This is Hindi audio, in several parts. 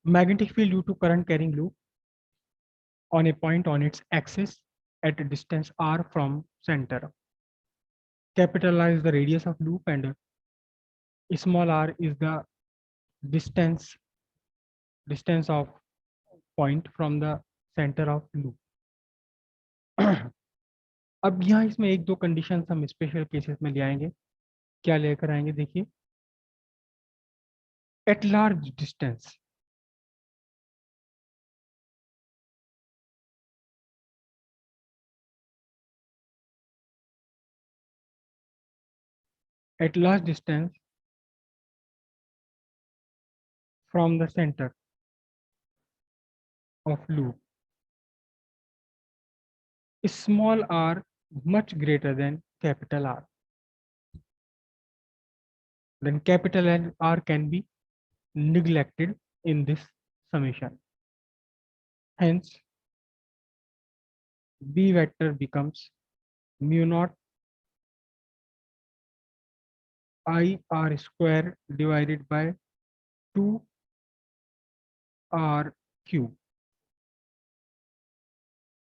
Magnetic field due to current carrying loop on a point on its axis at a distance r from center. Capital R is the radius of loop and small r is the distance of point from the center of loop. अब यहाँ इसमें एक दो कंडीशन हम स्पेशल केसेस में ले आएंगे. क्या लेकर आएंगे देखिए. Eight large distance from the center of loop, small r much greater than capital R. Then capital R can be neglected in this summation. Hence, B vector becomes mu naught I r square divided by 2 r cube.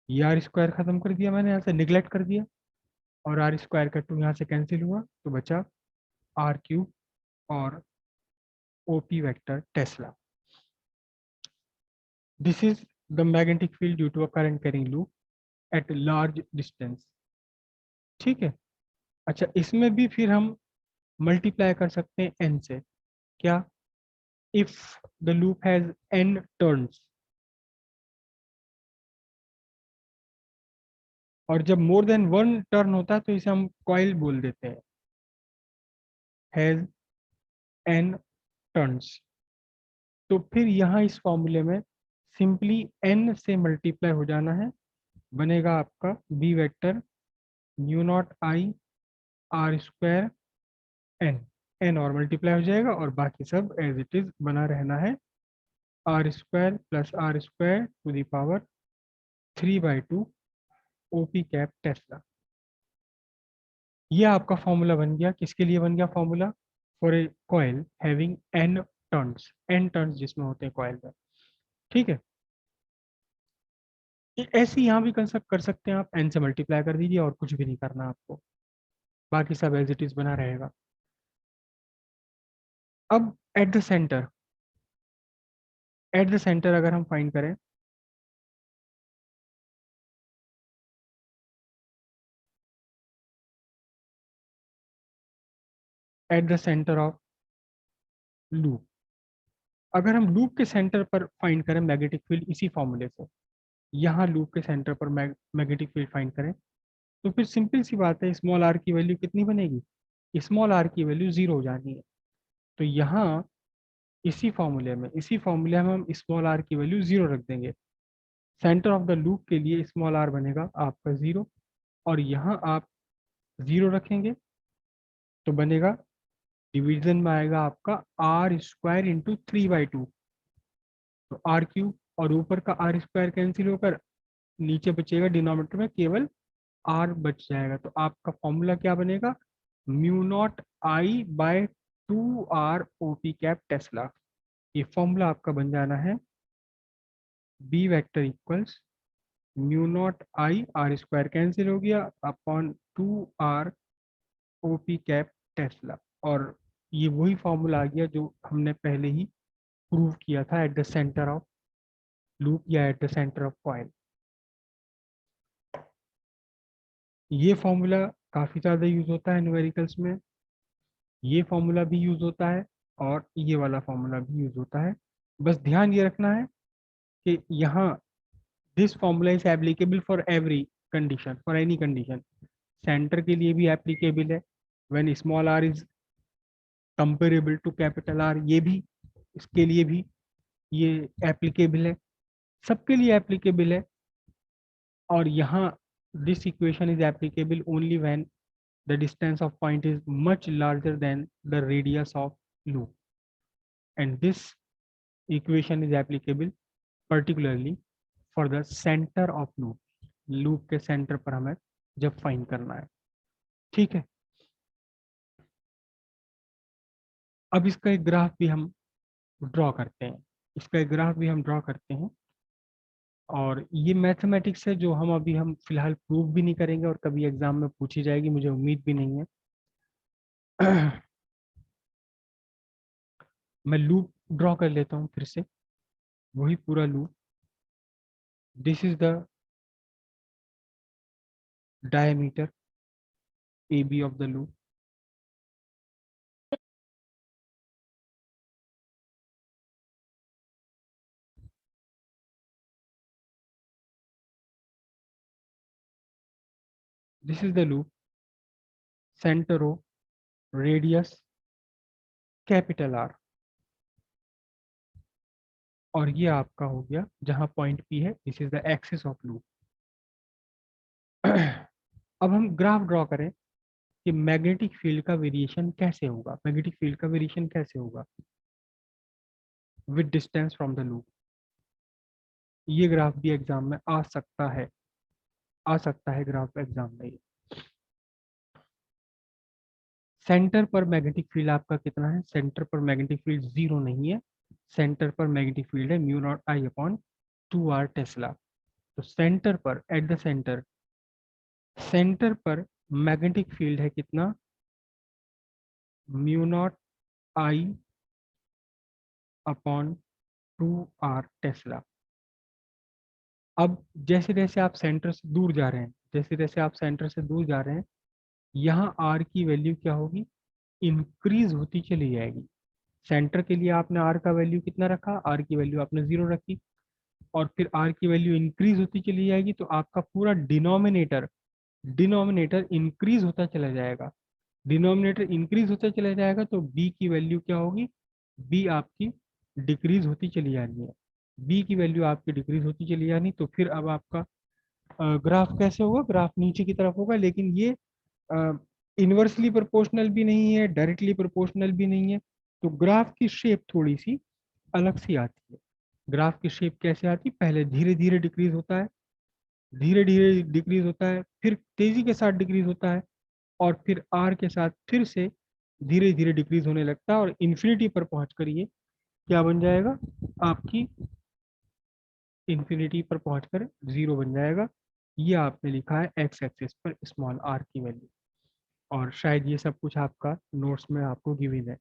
ये आर स्क्वायर खत्म कर दिया मैंने, यहाँ से निगलेक्ट कर दिया, और आर स्क्वायर का 2 यहाँ से कैंसिल हुआ, तो बचा आर क्यूब और OP vector tesla. This is the magnetic field due to a current carrying loop at large distance. ठीक है. अच्छा, इसमें भी फिर हम मल्टीप्लाई कर सकते हैं एन से. क्या? If the loop has an turns, और जब मोर देन वन टर्न होता है तो इसे हम कॉइल बोल देते हैं. हैज एन टर्न्स, तो फिर यहाँ इस फॉर्मूले में सिंपली एन से मल्टीप्लाई हो जाना है. बनेगा आपका B vector mu naught I R square N. N और मल्टीप्लाई हो जाएगा और बाकी सब एज इट इज बना रहना है. R square plus R square to the power 3/2 OP cap tesla. ये आपका फॉर्मूला बन गया. किसके लिए बन गया formula? For a coil having N turns जिसमें होते हैं कॉइल में. ठीक है. ऐसे यहाँ भी कंस्ट्रक्ट कर सकते हैं आप. एन से मल्टीप्लाई कर दीजिए और कुछ भी नहीं करना आपको, बाकी सब एज इट इज बना रहेगा. अब एट द सेंटर अगर हम फाइंड करें, eight the centre of loop, अगर हम लूप के सेंटर पर फाइंड करें मैग्नेटिक फील्ड इसी फॉर्मूले से, यहाँ लूप के सेंटर पर मैग्नेटिक फील्ड फाइंड करें, तो फिर सिंपल सी बात है, स्मॉल आर की वैल्यू कितनी बनेगी? स्मॉल आर की वैल्यू 0 हो जानी है. तो यहाँ इसी फॉर्मूले में हम स्मॉल आर की वैल्यू 0 रख देंगे. सेंटर ऑफ द लूप के लिए स्मॉल आर बनेगा आपका 0, और यहाँ आप 0 रखेंगे तो बनेगा, डिवीजन में आएगा आपका आर स्क्वायर इंटू 3/2, तो आर क्यूब, और ऊपर का आर स्क्वायर कैंसिल होकर नीचे बचेगा डिनोमिनेटर में केवल आर बच जाएगा. तो आपका फॉर्मूला क्या बनेगा? Mu naught I by 2 r OP cap tesla. ये फॉर्मूला आपका बन जाना है B vector equals mu naught I, R square cancel हो गया, upon 2 r OP cap tesla. और ये वही फॉर्मूला आ गया जो हमने पहले ही प्रूव किया था at the centre of loop या at the centre of coil. ये फॉर्मूला काफ़ी ज़्यादा यूज होता है न्यूमेरिकल्स में. ये फॉर्मूला भी यूज होता है और ये वाला फॉर्मूला भी यूज होता है. बस ध्यान ये रखना है कि यहाँ this formula is applicable for every condition, for any condition. Centre के लिए भी एप्लीकेबल है, when small R is comparable to capital R, ये भी, इसके लिए भी ये एप्लीकेबल है, सबके लिए एप्लीकेबल है. और यहाँ this equation is applicable only when the distance of point is much larger than the radius of loop, and this equation is applicable particularly for the center of loop. loop के center पर हमें जब फाइंड करना है. ठीक है. अब इसका एक ग्राफ भी हम ड्रॉ करते हैं. इसका एक ग्राफ भी हम ड्रॉ करते हैं। और ये मैथमेटिक्स है जो हम फिलहाल प्रूव भी नहीं करेंगे और कभी एग्जाम में पूछी जाएगी, मुझे उम्मीद भी नहीं है। मैं लूप ड्रॉ कर लेता हूँ फिर से, वही पूरा loop. This is the diameter A B of the loop. This is the loop, centre O, radius capital R, और ये आपका हो गया जहां पॉइंट पी है, this is the axis of loop. अब हम ग्राफ ड्रॉ करें कि मैग्नेटिक फील्ड का वेरिएशन कैसे होगा, मैग्नेटिक फील्ड का वेरिएशन कैसे होगा with distance from the loop. ये ग्राफ भी एग्जाम में आ सकता है, आ सकता है ग्राफ एग्जाम में। सेंटर पर मैग्नेटिक फील्ड आपका कितना है, सेंटर पर मैग्नेटिक फील्ड जीरो नहीं है, सेंटर पर मैग्नेटिक फील्ड है म्यू नॉट आई अपॉन 2r टेस्ला। तो सेंटर पर, एट द सेंटर, सेंटर पर मैग्नेटिक फील्ड है कितना, म्यू नॉट आई अपॉन 2r टेस्ला। अब जैसे जैसे आप सेंटर से दूर जा रहे हैं, जैसे जैसे आप सेंटर से दूर जा रहे हैं, यहाँ r की वैल्यू क्या होगी, इंक्रीज होती चली जाएगी। सेंटर के लिए आपने r का वैल्यू कितना रखा, r की वैल्यू आपने 0 रखी, और फिर r की वैल्यू इंक्रीज होती चली जाएगी, तो आपका पूरा डिनोमिनेटर, डिनोमिनेटर इंक्रीज होता चला जाएगा। डिनोमिनेटर इंक्रीज होता चला जाएगा तो b की वैल्यू क्या होगी, b आपकी डिक्रीज होती चली जानी है। b की वैल्यू आपकी डिक्रीज होती चली जानी, तो फिर अब आपका ग्राफ कैसे होगा, ग्राफ नीचे की तरफ होगा, लेकिन ये इन्वर्सली प्रोपोर्शनल भी नहीं है, डायरेक्टली प्रोपोर्शनल भी नहीं है। तो ग्राफ की शेप थोड़ी सी अलग सी आती है। ग्राफ की शेप कैसे आती है, पहले धीरे धीरे डिक्रीज होता है, धीरे धीरे डिक्रीज होता है, फिर तेजी के साथ डिक्रीज होता है, और फिर आर के साथ फिर से धीरे धीरे डिक्रीज होने लगता है, और इन्फिनिटी पर पहुंच कर ये क्या बन जाएगा, आपकी इन्फिनिटी पर पहुंचकर जीरो बन जाएगा। ये आपने लिखा है एक्स एक्सिस पर स्मॉल आर की वैल्यू, और शायद ये सब कुछ आपका नोट्स में आपको गिवन है।